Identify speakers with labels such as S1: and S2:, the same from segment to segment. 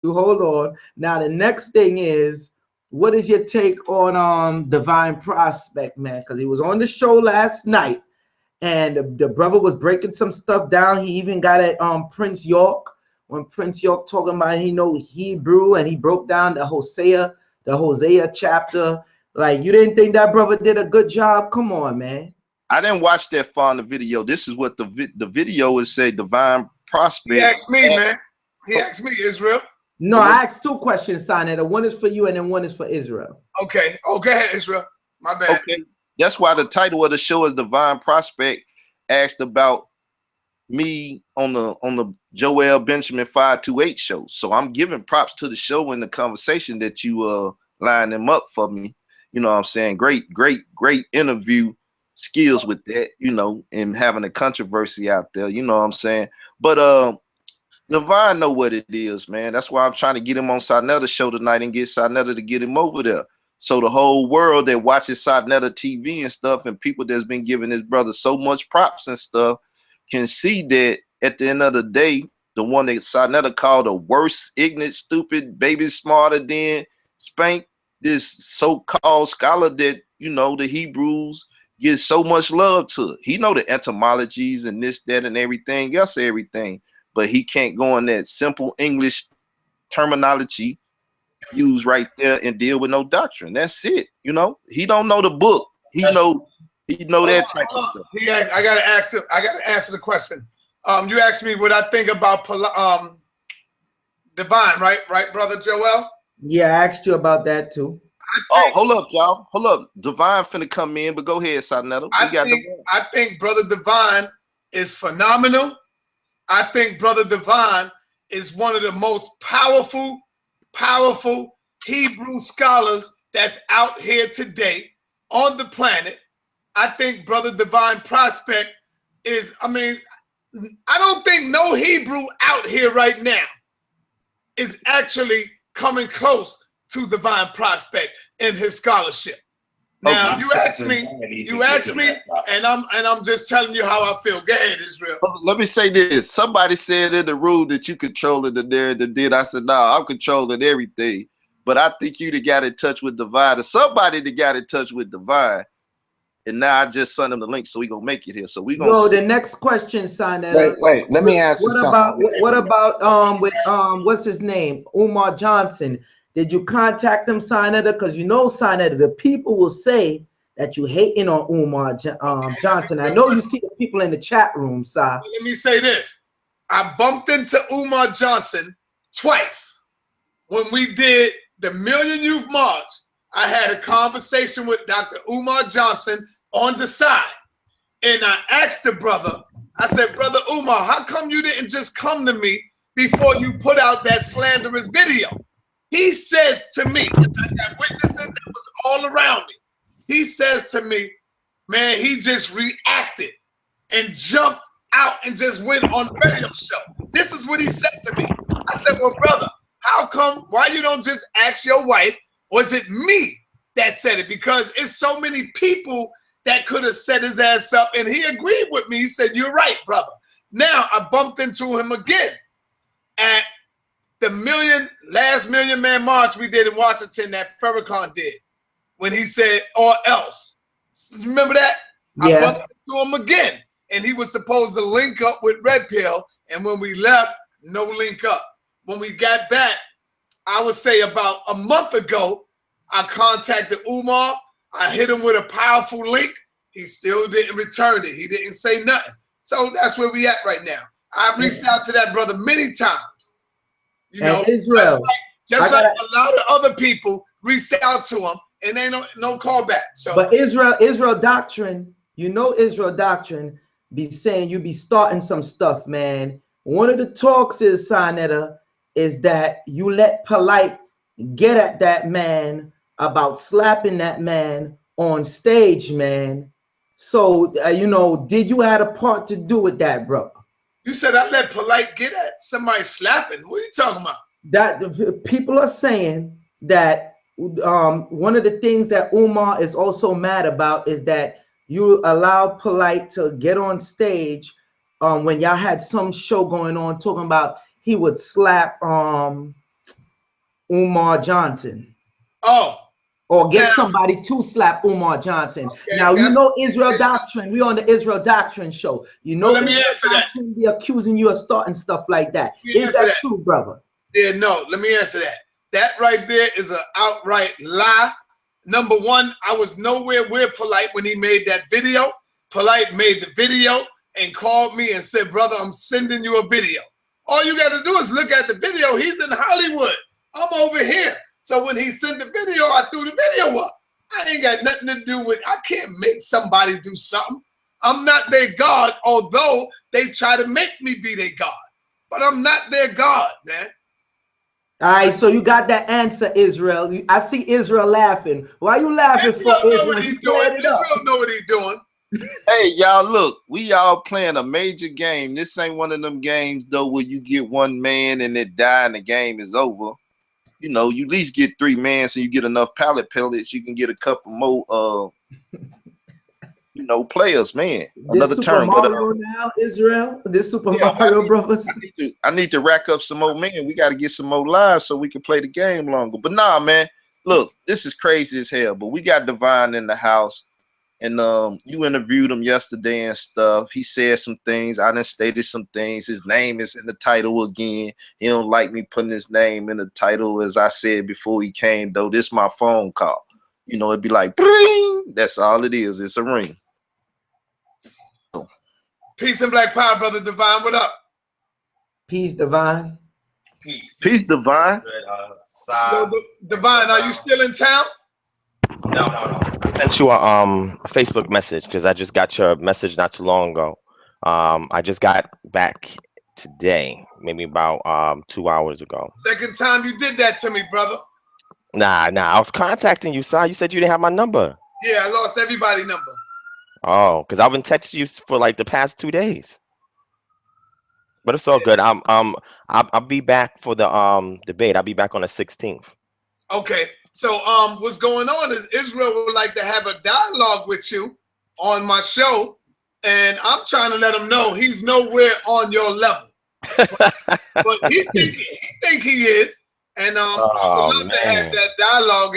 S1: you. Hold on. Now the next thing is, what is your take on Divine Prospect, man? Because he was on the show last night, and the brother was breaking some stuff down. He even got at Prince York, when Prince York talking about he know Hebrew, and he broke down the Hosea chapter. Like, you didn't think that brother did a good job? Come on, man.
S2: I didn't watch that far in the video. This is what the video is say. Divine Prospect.
S3: He asked me, man. He asked me, Israel.
S1: No, I asked two questions, Sinetta. One is for you, and then one is for Israel.
S3: Okay. Oh, go ahead, Israel. My bad.
S2: Okay. That's why the title of the show is Divine Prospect. Asked about me on the JoelBenjamin528 show. So I'm giving props to the show and the conversation that you lined them up for me. You know what I'm saying? Great interview skills with that, you know, and having a controversy out there, you know what I'm saying? But Divine know what it is, man. That's why I'm trying to get him on Sarnetta's show tonight and get Sarnetta to get him over there. So the whole world that watches Sarnetta TV and stuff, and people that's been giving his brother so much props and stuff, can see that at the end of the day, the one that Sarnetta called the worst, ignorant, stupid, baby smarter than Spank, this so-called scholar that, you know, the Hebrews get so much love to. He know the etymologies and this, that, and everything else, but he can't go in that simple English terminology used right there and deal with no doctrine. That's it. You know, he don't know the book. He know that type of stuff.
S3: I gotta answer the question. You asked me what I think about Divine, right, brother Joel?
S1: Yeah, I asked you about that too.
S2: Hold up, y'all. Hold up. Divine finna come in, but go ahead, Sarnetta.
S3: I think brother Divine is phenomenal. I think brother Divine is one of the most powerful Hebrew scholars that's out here today on the planet. I think brother Divine Prospect is, I mean, I don't think no Hebrew out here right now is actually coming close to Divine Prospect in his scholarship. Now you ask me, and I'm just telling you how I feel. Go ahead, Israel.
S2: Let me say this. Somebody said in the room that you controlling the narrative. Did I said, no, I'm controlling everything. But I think you that got in touch with Divine, or somebody that got in touch with Divine. And now I just sent him the link, so we gonna make it here. So we gonna.
S1: So the next question, Sinetta.
S4: Wait. Let me ask you something.
S1: What about with what's his name, Umar Johnson? Did you contact him, Sinetta? Because you know, Sinetta, the people will say that you hating on Umar Johnson. I know you see the people in the chat room, Si.
S3: Let me say this. I bumped into Umar Johnson twice. When we did the Million Youth March, I had a conversation with Dr. Umar Johnson on the side. And I asked the brother, I said, Brother Umar, how come you didn't just come to me before you put out that slanderous video? He says to me, and I got witnesses that was all around me. He says to me, man, he just reacted and jumped out and just went on the radio show. This is what he said to me. I said, well, brother, how come, why you don't just ask your wife, was it me that said it? Because it's so many people that could have set his ass up, and he agreed with me. He said, you're right, brother. Now I bumped into him again at the last Million Man March we did in Washington that Farrakhan did, when he said, or else. Remember that? Yeah. I bumped into him again, and he was supposed to link up with Red Pill, and when we left, no link up. When we got back, I would say about a month ago, I contacted Umar. I hit him with a powerful link. He still didn't return it. He didn't say nothing. So that's where we at right now. I reached out to that brother many times. You know,
S1: Israel,
S3: just like a lot of other people reached out to him, and they no callback. So,
S1: but Israel Doctrine, you know, Israel Doctrine be saying you be starting some stuff, man. One of the talks is, Sinetta, is that you let Polite get at that man about slapping that man on stage, man. So, you know, did you have a part to do with that, bro?
S3: You said I let Polite get at somebody slapping. What are you talking about?
S1: That people are saying that one of the things that Umar is also mad about is that you allowed Polite to get on stage when y'all had some show going on talking about he would slap Umar Johnson.
S3: Oh.
S1: Or get somebody to slap Umar Johnson.
S3: Okay,
S1: now, you know Israel Doctrine. We on the Israel Doctrine show. You know
S3: let me
S1: Israel
S3: answer
S1: Doctrine be accusing you of starting stuff like that. Is that true, brother?
S3: Yeah, no. Let me answer that. That right there is an outright lie. Number one, I was nowhere near Polite when he made that video. Polite made the video and called me and said, brother, I'm sending you a video. All you got to do is look at the video. He's in Hollywood. I'm over here. So when he sent the video, I threw the video up. I ain't got nothing to do with, I can't make somebody do something. I'm not their God, although they try to make me be their God. But I'm not their God, man.
S1: All right, so you got that answer, Israel. I see Israel laughing. Why are you laughing for,
S3: Israel?
S1: Israel?
S3: Know what he's doing. Israel know what he's doing.
S2: Hey, y'all, look, we all playing a major game. This ain't one of them games, though, where you get one man and it die and the game is over. You know, you at least get 3 men, so you get enough pallet pellets. You can get a couple more, you know, players, man. Another
S1: this
S2: turn.
S1: Super Mario now, Israel. This Super Mario brothers.
S2: I need to rack up some more, man. We got to get some more lives so we can play the game longer. But nah, man, look, this is crazy as hell. But we got Divine in the house. And you interviewed him yesterday and stuff. He said some things. I done stated some things. His name is in the title again. He don't like me putting his name in the title. As I said before he came, though, this my phone call. You know, it'd be like, bring. That's all it is. It's a ring.
S3: Peace and black power, brother Divine. What up?
S1: Peace, Divine.
S2: Peace, Divine.
S3: Yo, Divine, are you still in town?
S5: No. I sent you a Facebook message because I just got your message not too long ago. I just got back today, maybe about 2 hours ago.
S3: Second time you did that to me, brother.
S5: Nah. I was contacting you, Si. You said you didn't have my number.
S3: Yeah, I lost everybody's number.
S5: Oh, because I've been texting you for like the past 2 days. But it's all good. I'll be back for the debate. I'll be back on the 16th.
S3: Okay. So what's going on is Israel would like to have a dialogue with you on my show, and I'm trying to let him know he's nowhere on your level. but he think he is, and I would love to have that dialogue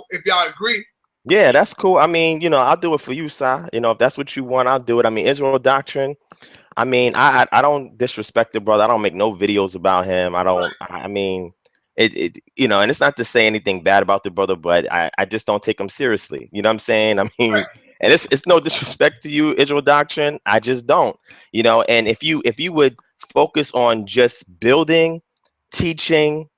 S3: if y'all agree.
S5: Yeah, that's cool. I mean, you know, I'll do it for you, Si. You know, if that's what you want, I'll do it. I mean, Israel Doctrine. I mean, I don't disrespect the brother. I don't make no videos about him. I don't. I mean. It you know, and it's not to say anything bad about the brother, but I just don't take him seriously. You know what I'm saying? I mean, and it's no disrespect to you, Israel Doctrine. I just don't. You know, and if you would focus on just building, teaching,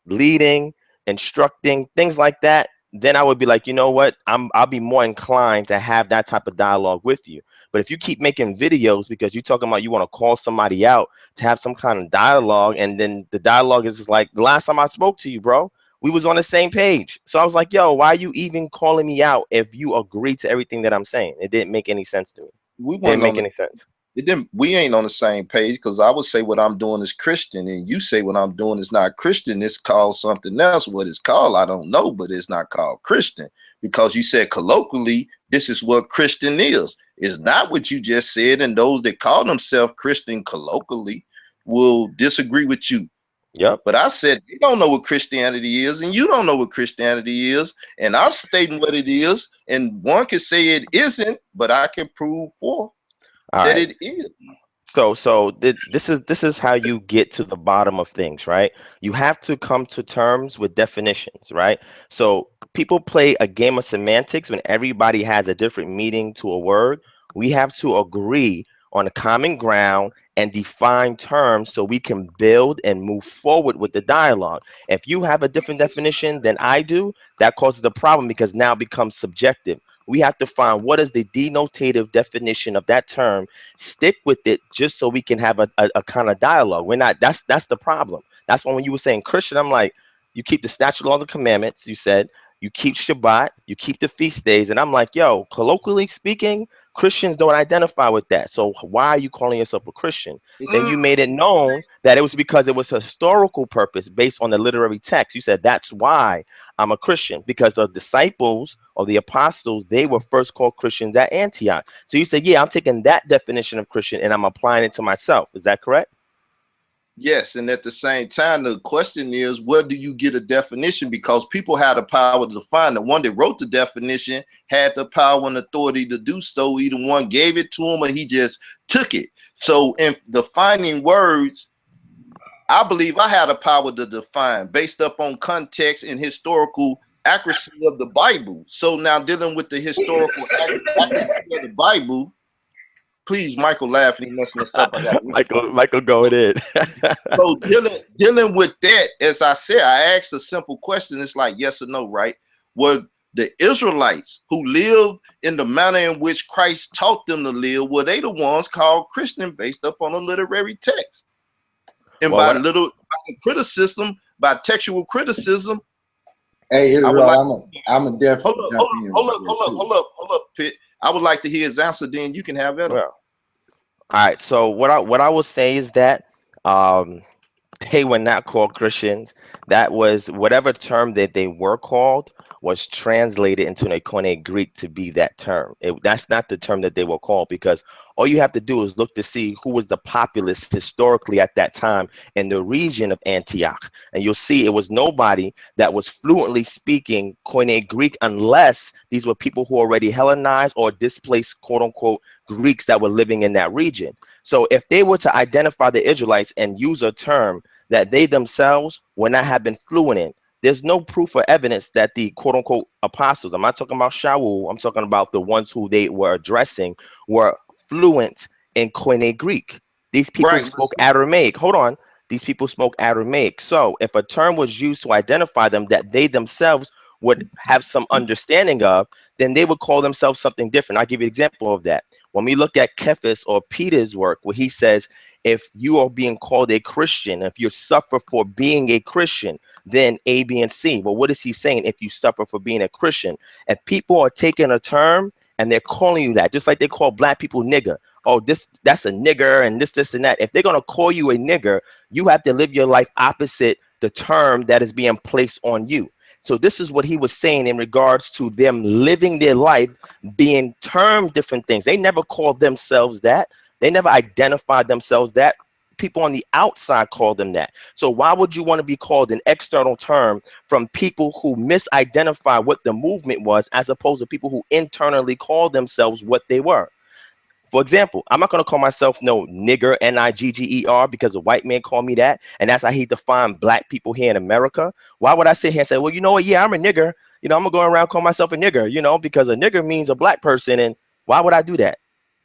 S5: leading, instructing, things like that, then I would be like, you know what? I'll be more inclined to have that type of dialogue with you. But if you keep making videos because you're talking about you want to call somebody out to have some kind of dialogue, and then the dialogue is just like the last time I spoke to you, bro, we was on the same page. So I was like, yo, why are you even calling me out if you agree to everything that I'm saying? It didn't make any sense to me. It didn't make any sense.
S2: We ain't on the same page, because I would say what I'm doing is Christian, and you say what I'm doing is not Christian. It's called something else. What it's called, I don't know, but it's not called Christian, because you said colloquially, this is what Christian is. It's not what you just said, and those that call themselves Christian colloquially will disagree with you.
S5: Yep.
S2: But I said you don't know what Christianity is, and you don't know what Christianity is, and I'm stating what it is, and one can say it isn't, but I can prove for that it is.
S5: So this is how you get to the bottom of things, right? You have to come to terms with definitions, right? So people play a game of semantics when everybody has a different meaning to a word. We have to agree on a common ground and define terms so we can build and move forward with the dialogue. If you have a different definition than I do, that causes a problem because now it becomes subjective. We have to find what is the denotative definition of that term, stick with it just so we can have a kind of dialogue. We're not, that's the problem. That's when you were saying Christian, I'm like, you keep the statute, laws, and commandments. You said you keep Shabbat, you keep the feast days. And I'm like, yo, colloquially speaking, Christians don't identify with that. So why are you calling yourself a Christian? Then you made it known that it was because it was a historical purpose based on the literary text. You said that's why I'm a Christian, because the disciples or the apostles, they were first called Christians at Antioch. So you said, yeah, I'm taking that definition of Christian and I'm applying it to myself. Is that correct?
S2: Yes, and at the same time, the question is, where do you get a definition? Because people had the power to define. The one that wrote the definition had the power and authority to do so. Either one gave it to him or he just took it. So in defining words, I believe I had the power to define based upon context and historical accuracy of the Bible. So now dealing with the historical accuracy of the Bible, please, Michael laughing, he messing us up.
S5: Michael going in.
S2: So dealing with that, as I said, I asked a simple question. It's like yes or no, right? Were the Israelites who lived in the manner in which Christ taught them to live, were they the ones called Christian based upon a literary text? And by criticism, by textual criticism.
S4: Hey, Israel, I'm a definitely
S2: hold up, Pitt. I would like to hear his answer. Then you can have that.
S5: Well, all right. So what I will say is that they were not called Christians. That was whatever term that they were called was translated into the Koine Greek to be that term. That's not the term that they were called, because all you have to do is look to see who was the populace historically at that time in the region of Antioch. And you'll see it was nobody that was fluently speaking Koine Greek unless these were people who already Hellenized or displaced, quote unquote, Greeks that were living in that region. So if they were to identify the Israelites and use a term that they themselves would not have been fluent in, there's no proof or evidence that the quote unquote apostles, I'm not talking about Shaul, I'm talking about the ones who they were addressing, were fluent in Koine Greek. These people spoke Aramaic. Hold on. These people spoke Aramaic. So if a term was used to identify them that they themselves would have some understanding of, then they would call themselves something different. I'll give you an example of that. When we look at Cephas or Peter's work, where he says, if you are being called a Christian, if you suffer for being a Christian, then A, B, and C. Well, what is he saying? If you suffer for being a Christian, if people are taking a term and they're calling you that, just like they call black people nigger. Oh, that's a nigger and this and that. If they're going to call you a nigger, you have to live your life opposite the term that is being placed on you. So this is what he was saying in regards to them living their life being termed different things. They never called themselves that. They never identified themselves that. People on the outside call them that. So why would you want to be called an external term from people who misidentify what the movement was, as opposed to people who internally call themselves what they were? For example, I'm not going to call myself no nigger, N-I-G-G-E-R, because a white man called me that, and that's how he defined black people here in America. Why would I sit here and say, well, you know what, yeah, I'm a nigger. You know, I'm going to go around calling myself a nigger, you know, because a nigger means a black person, and why would I do that?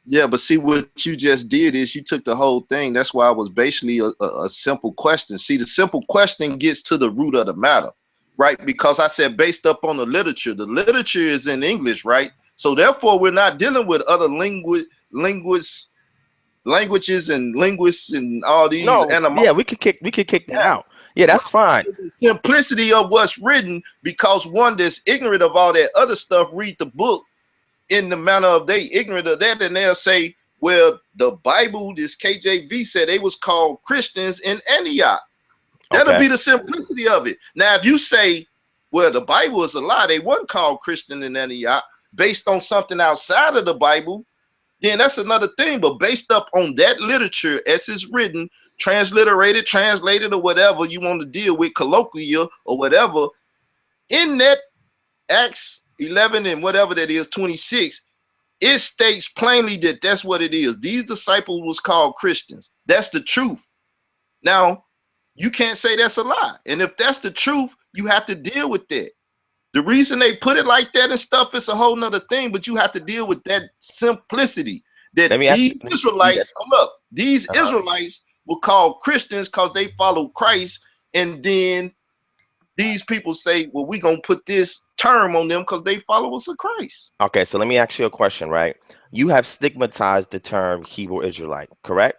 S2: Yeah, but see, what you just did is you took the whole thing. That's why it was basically a simple question. See, the simple question gets to the root of the matter, right? Because I said based up on the literature is in English, right? So therefore, we're not dealing with other languages and linguists and all these.
S5: No, yeah, we could kick that out. Yeah, that's fine.
S2: The simplicity of what's written, because one that's ignorant of all that other stuff read the book in the manner of they ignorant of that, and they'll say, well, the Bible, this KJV said they was called Christians in Antioch. That'll be the simplicity of it. Now, if you say, well, the Bible is a lie, they wasn't called Christian in Antioch based on something outside of the Bible, then that's another thing. But based up on that literature as it's written, transliterated, translated, or whatever you want to deal with, colloquially or whatever, in that Acts 11 and whatever that is, 26, it states plainly that that's what it is. These disciples was called Christians. That's the truth. Now, you can't say that's a lie. And if that's the truth, you have to deal with that. The reason they put it like that and stuff is a whole nother thing, but you have to deal with that simplicity that these Israelites, these Israelites were called Christians because they follow Christ, and then these people say, well, we're going to put this term on them because they followers of Christ.
S5: Okay, so let me ask you a question, right? You have stigmatized the term Hebrew Israelite, correct?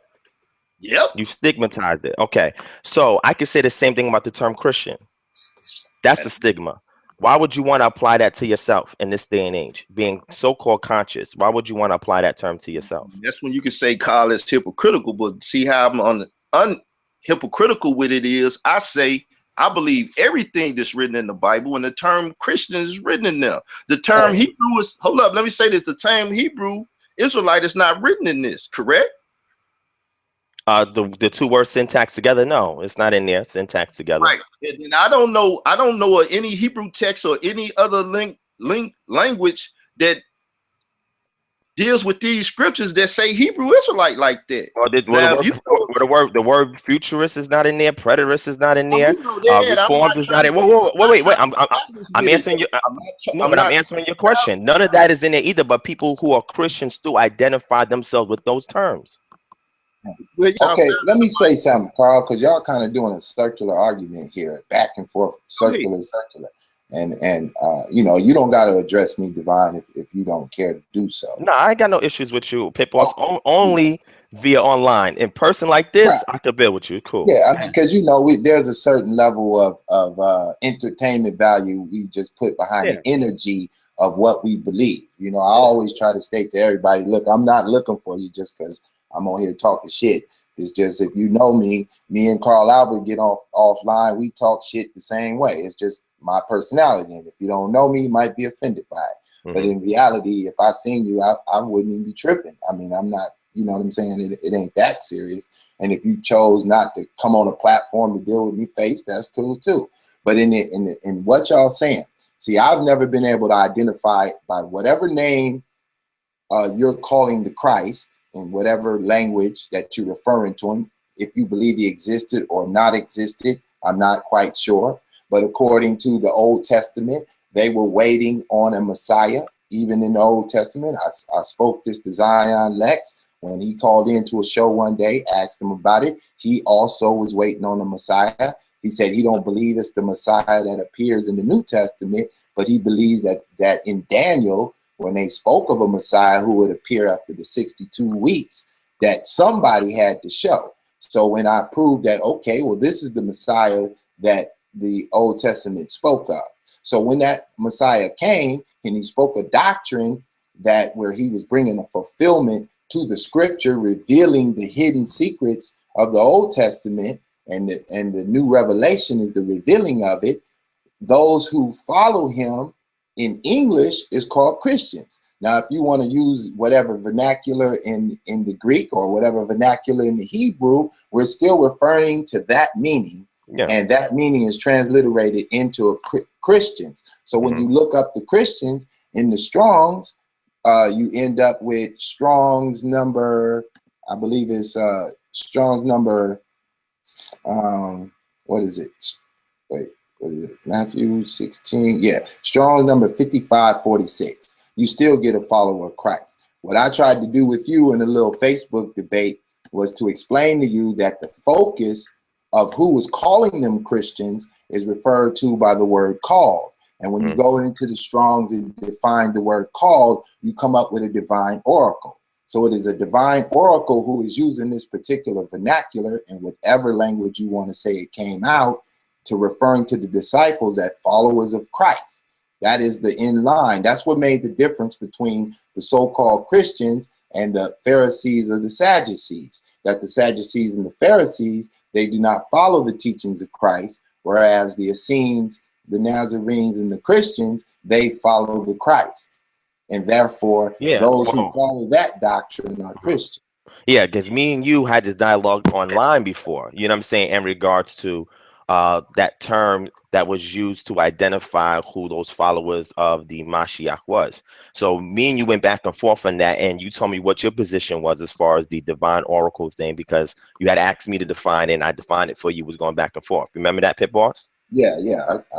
S2: Yep.
S5: You stigmatized it. Okay, so I could say the same thing about the term Christian. That's a stigma. Why would you want to apply that to yourself in this day and age? Being so-called conscious, why would you want to apply that term to yourself?
S2: That's when you can say call it hypocritical, but see how I'm hypocritical with it is, I say, I believe everything that's written in the Bible, and the term Christian is written in there. The term Hebrew is, hold up, let me say this, the term Hebrew Israelite is not written in this, correct?
S5: The two words syntax together? No, it's not in there. Syntax together.
S2: Right. And I don't know of any Hebrew text or any other language that deals with these scriptures that say Hebrew Israelite like that.
S5: Well, the word futurist is not in there. Preterist is not in there. Reformed is not in. Wait. I'm answering you. I'm answering your question. None of that is in there either. But people who are Christians still identify themselves with those terms.
S4: Okay, let me say something, Carl, because y'all kind of doing a circular argument here, back and forth, circular. And you know, you don't got to address me, Divine, if you don't care to do so.
S5: No, I ain't got no issues with you, Pit Boss. Only via online. In person like this, right. I could build with you. Cool.
S4: Yeah, I mean, because you know, there's a certain level of entertainment value we just put behind the energy of what we believe. You know, I always try to state to everybody, look, I'm not looking for you just because I'm on here talking shit. It's just, if you know me and Carl Albert get offline, we talk shit the same way. It's just my personality. And if you don't know me, you might be offended by it. But in reality, if I seen you, I wouldn't even be tripping. I mean, I'm not, you know what I'm saying? It ain't that serious. And if you chose not to come on a platform to deal with me face, that's cool too. But in what y'all saying, see, I've never been able to identify by whatever name you're calling the Christ, in whatever language that you're referring to him. If you believe he existed or not existed, I'm not quite sure. But according to the Old Testament, they were waiting on a Messiah. Even in the Old Testament, I spoke this to Zion Lex when he called into a show one day, asked him about it. He also was waiting on a Messiah. He said he don't believe it's the Messiah that appears in the New Testament, but he believes that in Daniel, when they spoke of a Messiah who would appear after the 62 weeks, that somebody had to show. So when I proved that, okay, well, this is the Messiah that the Old Testament spoke of. So when that Messiah came and he spoke a doctrine that where he was bringing a fulfillment to the scripture, revealing the hidden secrets of the Old Testament, and the new revelation is the revealing of it, those who follow him in English is called Christians. Now, if you want to use whatever vernacular in the Greek or whatever vernacular in the Hebrew, we're still referring to that meaning. Yeah. And that meaning is transliterated into Christians. So when you look up the Christians in the Strongs, you end up with Strong's number, I believe it's Strong's number, what is it? Wait. What is it? Matthew 16. Yeah. Strong number 5546. You still get a follower of Christ. What I tried to do with you in a little Facebook debate was to explain to you that the focus of who was calling them Christians is referred to by the word called. And when you go into the Strongs and define the word called, you come up with a divine oracle. So it is a divine oracle who is using this particular vernacular in whatever language you want to say it came out, to referring to the disciples as followers of Christ. That is the in line. That's what made the difference between the so-called Christians and the Pharisees or the Sadducees. That the Sadducees and the Pharisees, they do not follow the teachings of Christ, whereas the Essenes, the Nazarenes, and the Christians, they follow the Christ. And therefore, those who follow that doctrine are Christians.
S5: Yeah, because me and you had this dialogue online before, you know what I'm saying, in regards to that term that was used to identify who those followers of the Mashiach was. So me and you went back and forth on that, and you told me what your position was as far as the divine oracle thing, because you had asked me to define it, and I defined it for you, was going back and forth. Remember that, Pit Boss?
S4: Yeah,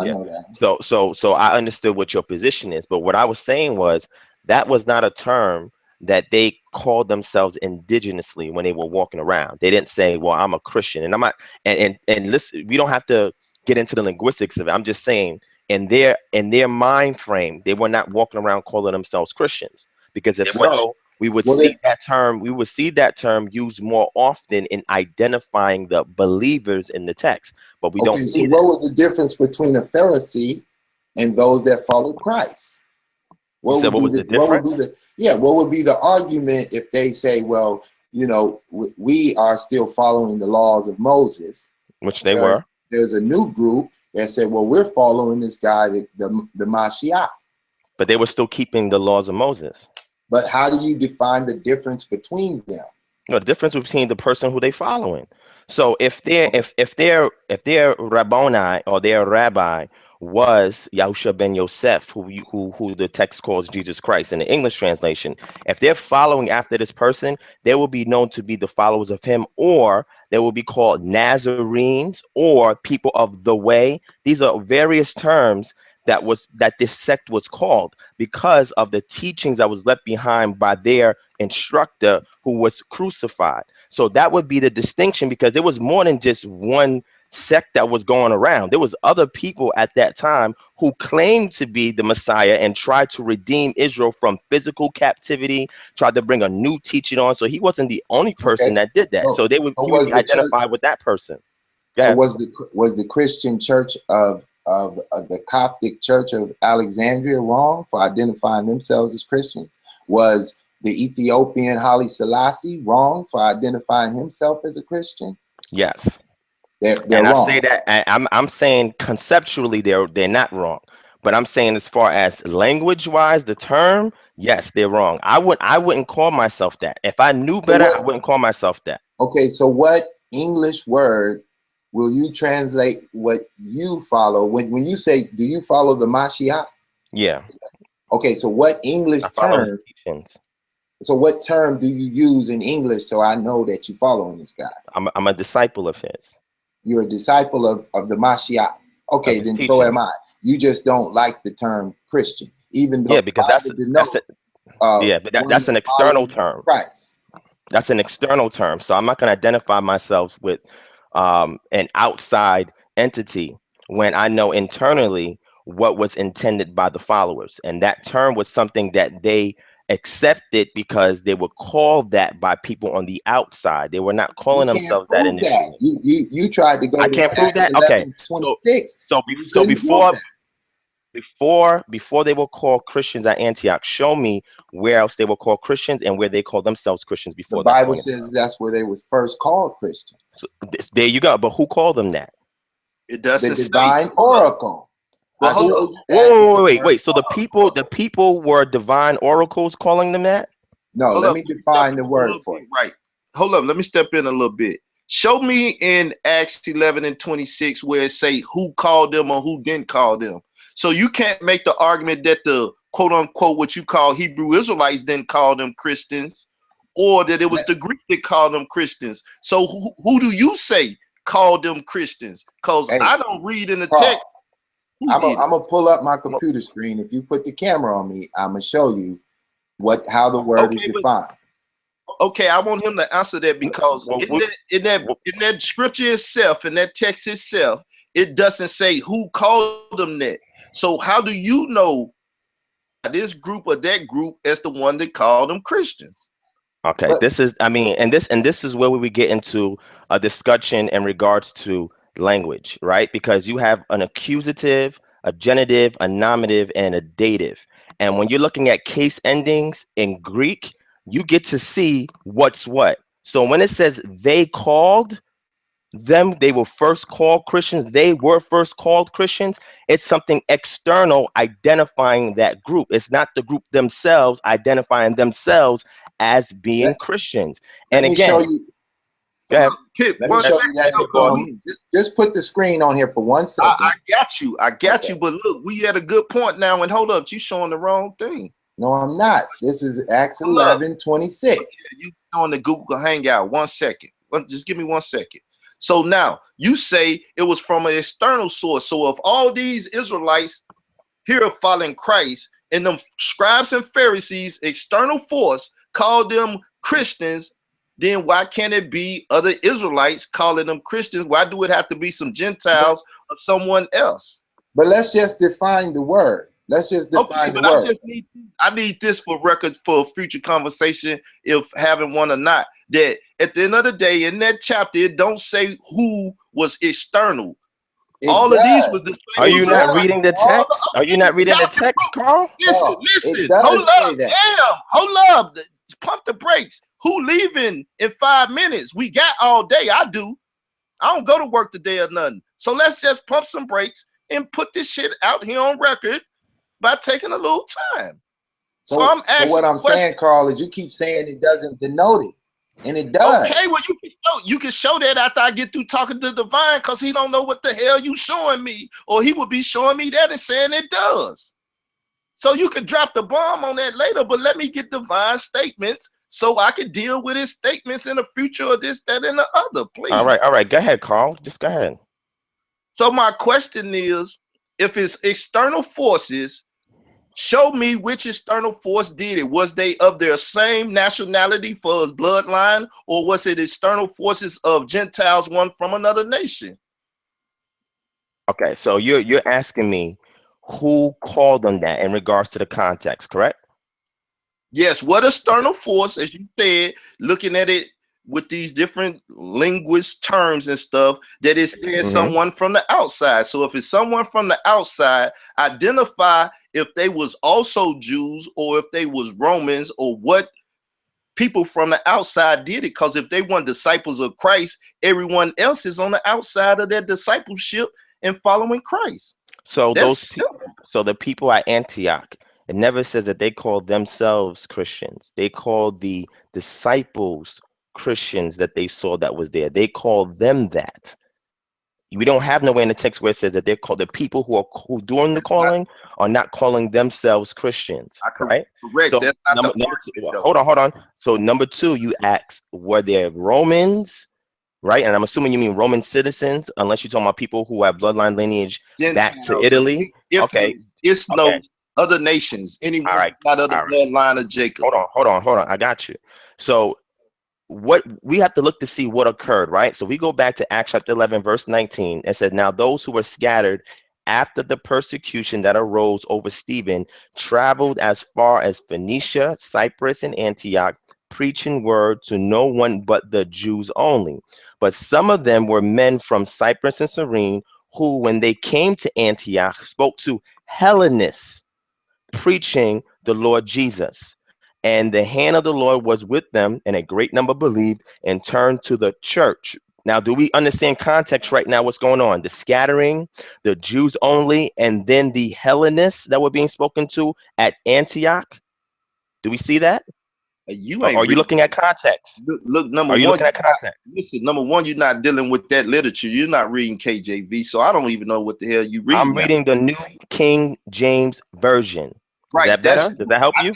S4: I know that.
S5: So I understood what your position is, but what I was saying was that was not a term that they called themselves indigenously when they were walking around. They didn't say, well, I'm a Christian, and I'm not, and listen, we don't have to get into the linguistics of it. I'm just saying in their mind frame, they were not walking around calling themselves Christians, because if so, we would see that term used more often in identifying the believers in the text, but we don't see
S4: that. What was the difference between a Pharisee and those that followed Christ? What would be the argument if they say, well, you know, we are still following the laws of Moses,
S5: which they were.
S4: There's a new group that said, well, we're following this guy, the Mashiach.
S5: But they were still keeping the laws of Moses.
S4: But how do you define the difference between them?
S5: No, the difference between the person who they following. So if their Rabboni or their rabbi was Yahusha ben Yosef, who the text calls Jesus Christ in the English translation, if they're following after this person, they will be known to be the followers of him, or they will be called Nazarenes or people of the way. These are various terms that this sect was called because of the teachings that was left behind by their instructor who was crucified. So that would be the distinction, because there was more than just one sect that was going around. There was other people at that time who claimed to be the Messiah and tried to redeem Israel from physical captivity, tried to bring a new teaching on. So he wasn't the only person
S4: Okay.
S5: that did that.
S4: So,
S5: So he would
S4: was
S5: be
S4: the church?
S5: identified with that person.
S4: So
S5: Yeah.
S4: was the Christian church of the Coptic Church of Alexandria wrong for identifying themselves as Christians? Was the Ethiopian Haile Selassie wrong for identifying himself as a Christian?
S5: Yes.
S4: They're
S5: And I say
S4: wrong.
S5: that I'm saying conceptually they're not wrong, but I'm saying as far as language wise, the term, yes, they're wrong. I wouldn't call myself that. If I knew
S4: So
S5: better,
S4: what?
S5: I wouldn't call myself that.
S4: Okay, so what English word will you translate what you follow when you say, do you follow the Mashiach?
S5: Yeah,
S4: Okay, so what English
S5: I follow his
S4: term?
S5: teachings.
S4: So what term do you use in English so I know that you're following this guy?
S5: I'm a disciple of his,
S4: You're a disciple of the Mashiach.
S5: of
S4: Okay,
S5: his
S4: then so am
S5: teachings.
S4: I. You just don't like the term Christian, even though
S5: Yeah,
S4: the
S5: because
S4: Bible denotes one
S5: that's
S4: that
S5: an external
S4: follows
S5: term.
S4: Christ.
S5: That's an external term. So I'm not going to identify myself with an outside entity when I know internally what was intended by the followers. And that term was something that they accepted because they were called that by people on the outside. They were not
S4: You
S5: calling
S4: can't
S5: themselves that
S4: prove that.
S5: initially.
S4: You tried to
S5: I
S4: go to
S5: can't prove
S4: Acts
S5: that. Okay.
S4: 11:26.
S5: So,
S4: You
S5: so
S4: couldn't prove
S5: before
S4: that.
S5: before they were called Christians at Antioch, show me where else they were called Christians and where they called themselves Christians
S4: The
S5: before that
S4: Bible
S5: point in time.
S4: says that's where they was first called Christian.
S5: There you go. But who called them that?
S2: It
S4: The
S2: doesn't say.
S4: divine
S2: Hold up.
S4: oracle.
S2: Well,
S4: I
S2: hold
S4: showed
S2: up.
S4: you that in
S5: Whoa,
S4: the
S5: wait,
S4: word.
S5: wait. So the people were divine oracles calling them that?
S4: No,
S2: Hold
S4: let
S2: up.
S4: me
S2: Let me step
S4: define
S2: in
S4: the
S2: a
S4: word
S2: little
S4: for
S2: bit.
S4: you.
S2: Right. Hold up. Let me step in a little bit. Show me in Acts 11:26 where it say who called them or who didn't call them. So you can't make the argument that the quote unquote what you call Hebrew Israelites didn't call them Christians, or that it was the Greeks that called them Christians. So who do you say called them Christians? Because
S4: Hey,
S2: I don't read in the text
S4: Carl,
S2: who
S4: I'm
S2: did it.
S4: gonna pull up my computer screen. If you put the camera on me, I'm gonna show you how the word is
S2: Okay, but
S4: defined.
S2: okay, I want him to answer that because
S5: Well,
S2: in that scripture itself, in that text itself, it doesn't say who called them that. So how do you know this group or that group as the one that called them Christians?
S5: okay,
S4: But
S5: this is, I mean, and this is where we would get into a discussion in regards to language, right? Because you have an accusative, a genitive, a nominative, and a dative. And when you're looking at case endings in Greek, you get to see what's what. So when it says they called them, they were first called Christians, they were first called Christians, it's something external identifying that group. It's not the group themselves identifying themselves as being
S4: let,
S5: Christians.
S4: let
S5: And
S4: me show
S5: again,
S4: you.
S5: go ahead.
S2: Kip,
S4: Let me
S2: one
S4: show
S2: second
S4: you that
S2: though,
S4: they
S2: 'cause
S4: called. Just put the screen on here for 1 second.
S2: I got you. I got
S4: Okay.
S2: you. But look, we at a good point now. And hold up, you showing the wrong thing.
S4: No, I'm not. This is Acts
S2: Hold up.
S4: 11:26.
S2: You on the Google Hangout. 1 second. Just give me 1 second. So now you say it was from an external source. So if all these Israelites here following Christ and them scribes and Pharisees, external force, called them Christians, then why can't it be other Israelites calling them Christians? Why do it have to be some Gentiles or someone else?
S4: But let's just define the word. Let's just define the
S2: But
S4: word.
S2: I need this for record for future conversation, if having one or not. That at the end of the day, in that chapter, it don't say who was external.
S4: It
S2: All of these was
S4: does.
S2: the
S5: Are
S2: same.
S5: you
S4: It
S5: not
S4: does.
S5: reading the text? Are you not reading the text, Carl?
S2: Listen,
S4: It
S2: hold
S4: does say
S2: up,
S4: that.
S2: damn, hold up, pump the brakes. Who leaving in 5 minutes? We got all day. I do. I don't go to work today or nothing. So let's just pump some brakes and put this shit out here on record by taking a little time. So I'm
S4: So
S2: asking
S4: what I'm
S2: questions.
S4: saying, Carl, is you keep saying it doesn't denote it. And it does.
S2: Okay, well, you can show that after I get through talking to Divine, because he don't know what the hell you showing me, or he would be showing me that and saying it does. So you can drop the bomb on that later, but let me get Divine statements so I can deal with his statements in the future of this, that, and the other, please.
S5: All right. Go ahead, Carl. Just go ahead.
S2: So my question is, if it's external forces, show me which external force did it. Was they of their same nationality for his bloodline, or was it external forces of Gentiles, one from another nation?
S5: Okay, so you're asking me who called them that in regards to the context, correct?
S2: Yes, what external force, as you said, looking at it with these different linguist terms and stuff, that it says someone from the outside. So if it's someone from the outside, identify if they was also Jews or if they was Romans, or what people from the outside did it. Because if they weren't disciples of Christ, everyone else is on the outside of their discipleship and following Christ.
S5: So so the people at Antioch, it never says that they called themselves Christians. They called the disciples Christians that they saw that was there. They called them that. We don't have nowhere in the text where it says that they're called, the people who doing the calling are not calling themselves Christians, right?
S2: Correct.
S5: So
S2: That's not
S5: number two, hold on. So number two, you ask, were there Romans, right? And I'm assuming you mean Roman citizens, unless you're talking about people who have bloodline lineage back to Italy. Okay.
S2: It's no other nations. Anyone not of the bloodline of Jacob.
S5: Hold on. I got you. So what we have to look to see what occurred, right? So we go back to Acts chapter 11, verse 19. It said, now those who were scattered after the persecution that arose over Stephen traveled as far as Phoenicia, Cyprus, and Antioch, preaching word to no one but the Jews only. But some of them were men from Cyprus and Cyrene, who, when they came to Antioch, spoke to Hellenists, preaching the Lord Jesus. And the hand of the Lord was with them, and a great number believed and turned to the church. Now, do we understand context right now? What's going on? The scattering, the Jews only, and then the Hellenists that were being spoken to at Antioch. Do we see that? Are you looking at context?
S2: Look, number one,
S5: looking at context?
S2: Listen, number one, you're not dealing with that literature. You're not reading KJV, so I don't even know what the hell you reading.
S5: I'm reading the New King James Version. Is that better? Does that help you?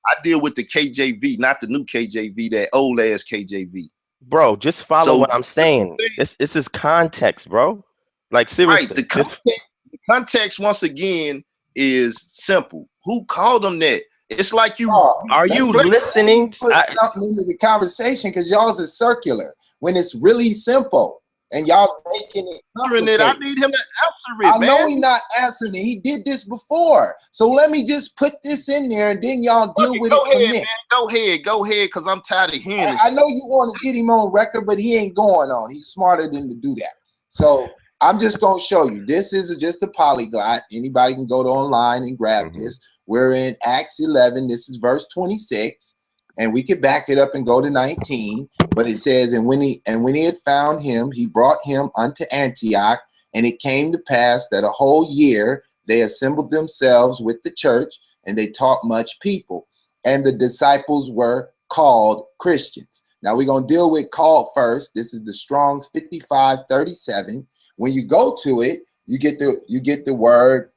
S2: I deal with the KJV, not the new KJV, that old ass KJV.
S5: Bro, just follow what I'm saying. This is context, bro. Like, seriously.
S2: Right. The context, once again, is simple. Who called them that? It's like you.
S5: Are you listening?
S4: Put something into the conversation, because y'all's is circular when it's really simple. And y'all making it complicated.
S2: I need him to answer it,
S4: I know he's not answering it. He did this before. So let me just put this in there, and then y'all deal with it from there.
S2: Go ahead, because I'm tired of hearing it.
S4: I know you want to get him on record, but he ain't going on. He's smarter than to do that. So I'm just going to show you. This is just a polyglot. Anybody can go to online and grab this. We're in Acts 11. This is verse 26. And we could back it up and go to 19, but it says, and when he had found him, he brought him unto Antioch, and it came to pass that a whole year they assembled themselves with the church, and they taught much people, and the disciples were called Christians. Now we're going to deal with called first. This is the Strong's 5537. When you go to it, you get the word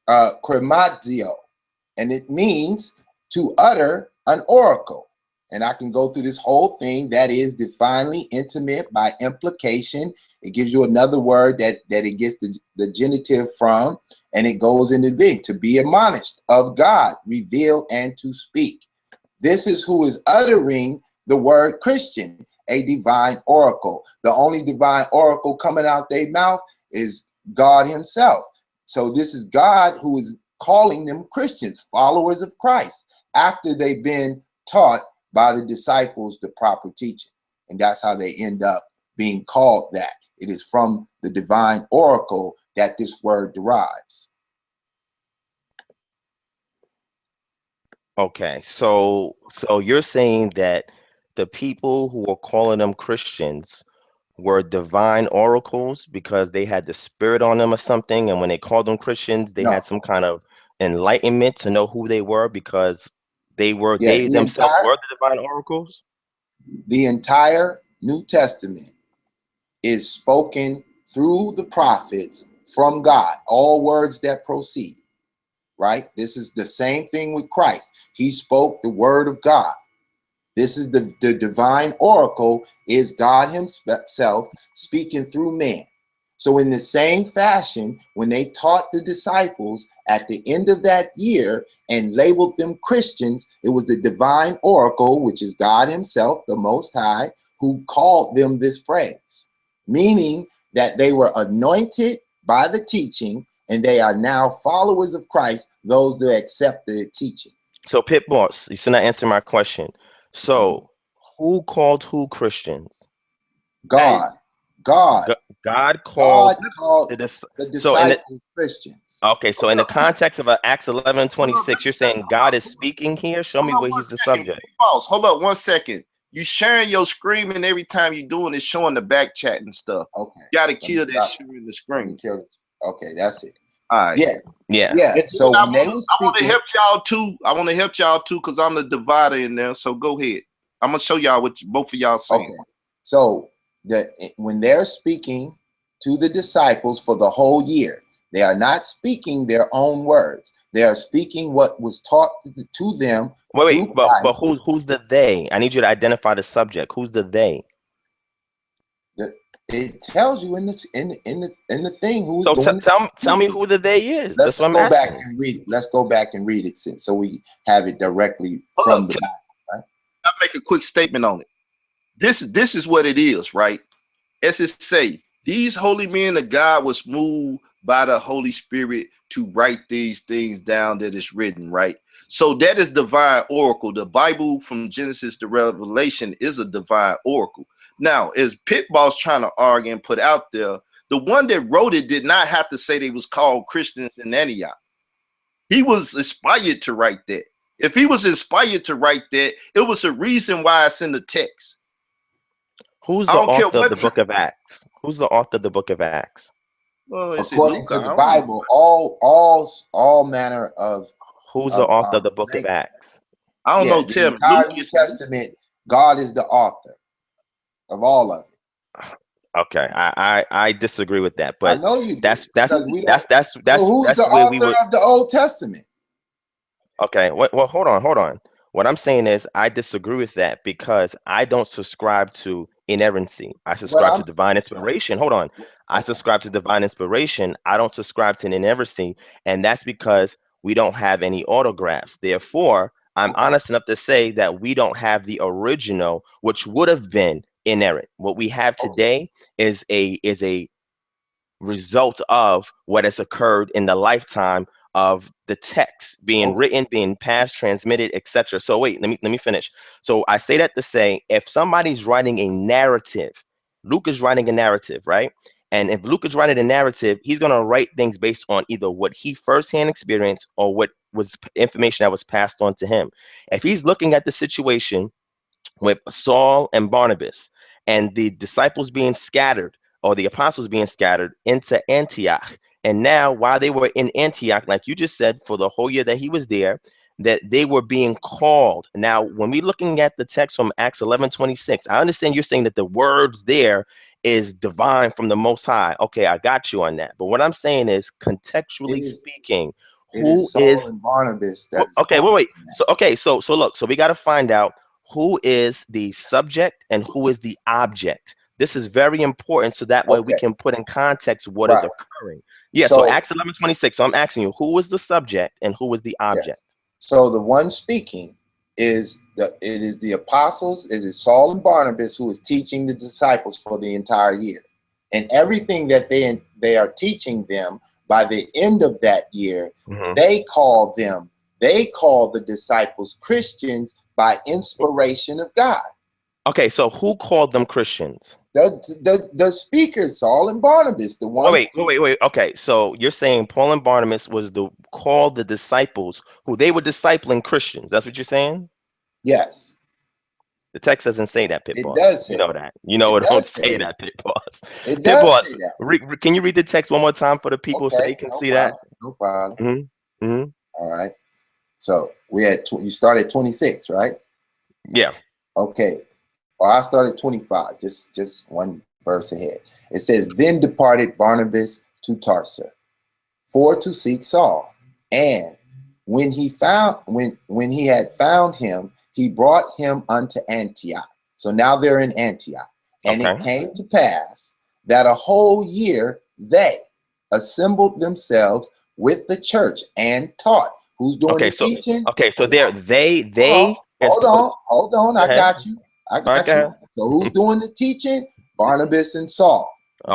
S4: krematio, and it means to utter an oracle. And I can go through this whole thing. That is divinely intimate by implication. It gives you another word that it gets the genitive from, and it goes into being to be admonished of God, reveal, and to speak. This is who is uttering the word Christian, a divine oracle. The only divine oracle coming out their mouth is God himself. So this is God who is calling them Christians, followers of Christ, after they've been taught by the disciples the proper teaching. And that's how they end up being called that. It is from the divine oracle that this word derives.
S5: Okay, so you're saying that the people who are calling them Christians were divine oracles because they had the spirit on them or something, and when they called them Christians, they had some kind of enlightenment to know who they were because they themselves were the divine oracles?
S4: The entire New Testament is spoken through the prophets from God, all words that proceed, right? This is the same thing with Christ. He spoke the word of God. This is the divine oracle, is God himself speaking through man. So in the same fashion, when they taught the disciples at the end of that year and labeled them Christians, it was the divine oracle, which is God himself, the Most High, who called them this phrase, meaning that they were anointed by the teaching and they are now followers of Christ, those that accept the teaching.
S5: So Pit Boss, you still not answering my question. So who called who Christians?
S4: God. God
S5: called
S4: called
S5: the
S4: the
S5: so in the,
S4: disciples Christians.
S5: okay, so in the context of Acts 11:26, you're saying God is speaking here. Show me where he's the subject.
S2: Pause. Hold up 1 second. You sharing your screen, and every time you doing is showing the back chat and stuff.
S4: Okay.
S2: You gotta kill that sharing the screen.
S4: Okay, that's it.
S2: All right.
S5: Yeah.
S4: So when they
S2: I want to help y'all too. I want to help y'all too because I'm the divider in there. So go ahead. I'm gonna show y'all what both of y'all saying.
S4: Okay. So when they're speaking to the disciples for the whole year, they are not speaking their own words. They are speaking what was taught to them.
S5: Wait, but who's the they? I need you to identify the subject. Who's the they?
S4: It tells you in this in the thing who's
S5: so
S4: doing.
S5: Tell me who the they is.
S4: Let's go back and read it. Let's go back and read it so we have it directly from the Bible. Right?
S2: I'll make a quick statement on it. This is what it is, right? As it say, these holy men of God was moved by the Holy Spirit to write these things down that is written, right? So that is divine oracle. The Bible from Genesis to Revelation is a divine oracle. Now, as Pitt Boss trying to argue and put out there, the one that wrote it did not have to say they was called Christians in Antioch. He was inspired to write that. If he was inspired to write that, it was a reason why it's in the text.
S5: Who's the author of the book of Acts? Who's the author of the book of Acts?
S2: Well,
S4: according to the Bible, all manner of.
S5: Who's the author of the book of Acts?
S2: I don't know.
S4: The entire New Testament, God is the author of all of it.
S5: Okay, I disagree with that, but
S4: I know you.
S5: That's
S4: who's the author of the Old Testament?
S5: Okay, well, hold on. What I'm saying is I disagree with that because I don't subscribe to inerrancy. I subscribe to divine inspiration. Hold on. I subscribe to divine inspiration. I don't subscribe to inerrancy, and that's because we don't have any autographs. Therefore, I'm honest enough to say that we don't have the original, which would have been inerrant. What we have today is a result of what has occurred in the lifetime of the text being written, being passed, transmitted, etc. So wait, let me finish. So I say that to say, if somebody's writing a narrative, Luke is writing a narrative, right? And if Luke is writing a narrative, he's going to write things based on either what he firsthand experienced or what was information that was passed on to him. If he's looking at the situation with Saul and Barnabas and the disciples being scattered, or the apostles being scattered into Antioch, and now while they were in Antioch, like you just said, for the whole year that he was there, that they were being called. Now, when we're looking at the text from Acts 11:26, I understand you're saying that the words there is divine from the Most High. Okay, I got you on that. But what I'm saying is, contextually speaking, who is
S4: Saul and Barnabas?
S5: Okay, wait. So look, so we got to find out who is the subject and who is the object. This is very important, so that way we can put in context what is occurring. Yeah, so Acts 11:26. So I'm asking you, who is the subject and who is the object?
S4: So the one speaking is the apostles. It is Saul and Barnabas who is teaching the disciples for the entire year, and everything that they are teaching them by the end of that year, they call the disciples Christians by inspiration of God. Okay,
S5: so who called them Christians?
S4: The speakers, Saul and Barnabas, the ones.
S5: Wait. Okay, so you're saying Paul and Barnabas called the disciples who they were discipling Christians. That's what you're saying?
S4: Yes.
S5: The text doesn't say that, Pit Boss.
S4: It does say
S5: you know that. You know it don't say that, Pit Boss.
S4: It does say that.
S5: Can you read the text one more time for the people so they can see that?
S4: No problem. All right. So you start at 26, right?
S5: Yeah.
S4: Okay. Or I started 25, just one verse ahead. It says, then departed Barnabas to Tarsus for to seek Saul. And when he had found him, he brought him unto Antioch. So now they're in Antioch. And it came to pass that a whole year they assembled themselves with the church and taught. Who's doing the teaching?
S5: So they
S4: hold on. I got you. So who's doing the teaching? Barnabas and Saul.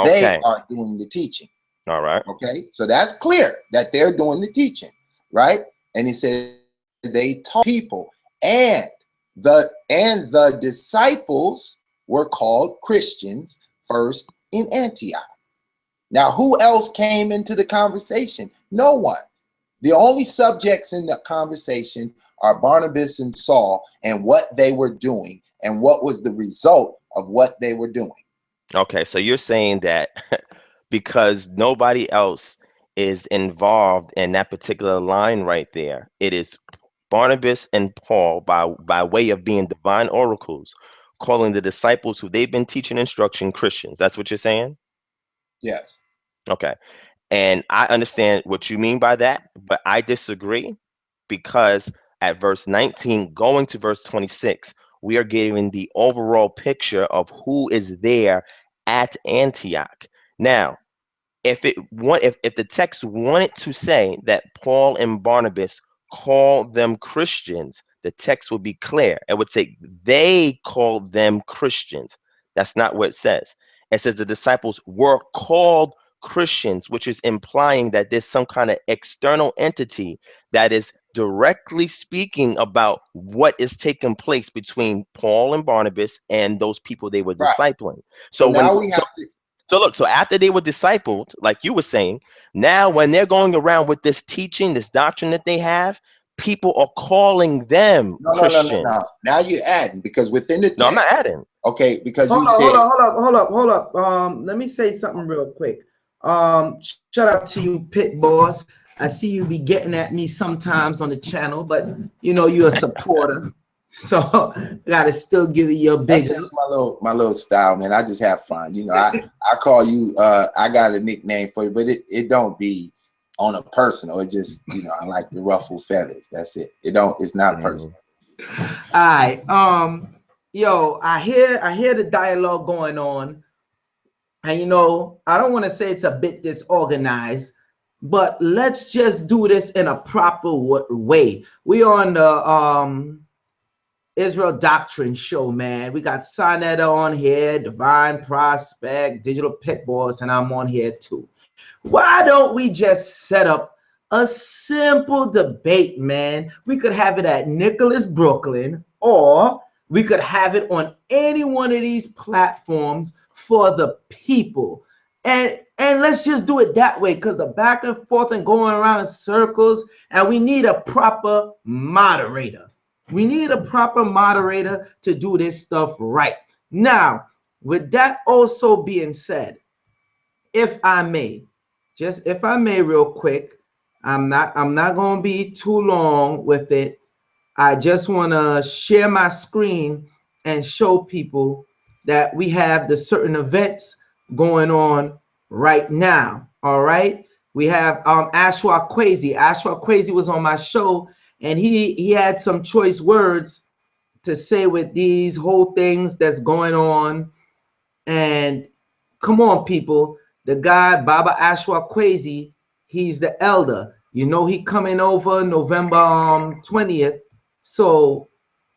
S4: They are doing the teaching.
S5: All right.
S4: Okay. So that's clear that they're doing the teaching, right? And he says they taught people, and the disciples were called Christians first in Antioch. Now, who else came into the conversation? No one. The only subjects in the conversation are Barnabas and Saul and what they were doing and what was the result of what they were doing.
S5: Okay, so you're saying that because nobody else is involved in that particular line right there, it is Barnabas and Paul by way of being divine oracles, calling the disciples who they've been teaching instruction Christians. That's what you're saying?
S4: Yes.
S5: Okay. And I understand what you mean by that, but I disagree, because at verse 19, going to verse 26, we are getting the overall picture of who is there at Antioch. Now, if the text wanted to say that Paul and Barnabas called them Christians, the text would be clear. It would say they called them Christians. That's not what it says. It says the disciples were called Christians, which is implying that there's some kind of external entity that is directly speaking about what is taking place between Paul and Barnabas and those people they were discipling. So So after they were discipled, like you were saying, now when they're going around with this teaching, this doctrine that they have, people are calling them Christian.
S4: No. Now you're adding, because within the text,
S5: no, I'm not adding.
S4: Okay, because
S1: hold up. Let me say something real quick. Shout out to you, Pitt boss. I see you be getting at me sometimes on the channel, but you know you're a supporter, so gotta still give you your big.
S4: That's just my little style, man. I just have fun. You know, I call you. I got a nickname for you, but it don't be on a personal. It just, you know, I like to ruffle feathers. That's it. It's not personal.
S1: All right. Yo, I hear the dialogue going on, and you know, I don't want to say it's a bit disorganized, but let's just do this in a proper way. We on the Israel Doctrine show, man. We got Sonetta on here, Divine Prospect, Digital Pit Boss, and I'm on here too. Why don't we just set up a simple debate, man? We could have it at Nicholas Brooklyn, or we could have it on any one of these platforms for the people. And let's just do it that way, because the back and forth and going around in circles, and we need a proper moderator. We need a proper moderator to do this stuff right. Now, with that also being said, if I may real quick, I'm not going to be too long with it. I just want to share my screen and show people that we have the certain events going on right now. All right. We have Ashwa Kwesi. Ashwa Kwesi was on my show, and he had some choice words to say with these whole things that's going on. And come on, people. The guy, Baba Ashwa Kwesi, he's the elder. You know, he coming over November 20th. So,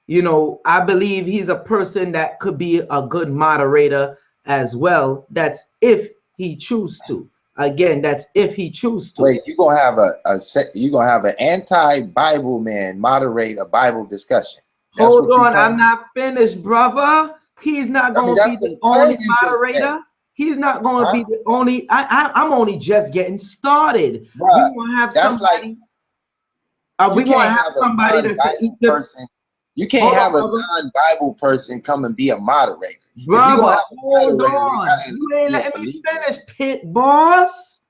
S1: you know, I believe he's a person that could be a good moderator as well. That's if he chooses to. Again, that's if he chooses to.
S4: Wait, you're gonna have an anti-Bible man moderate a Bible discussion.
S1: Hold on, I'm not finished, brother. He's not going to be the only moderator. He's not going to be the only. I'm only just getting started. We're going to have somebody. We're going to have somebody
S4: person. You can't have a non-Bible person come and be a moderator.
S1: Brother, hold on. You ain't letting me finish, Pit boss.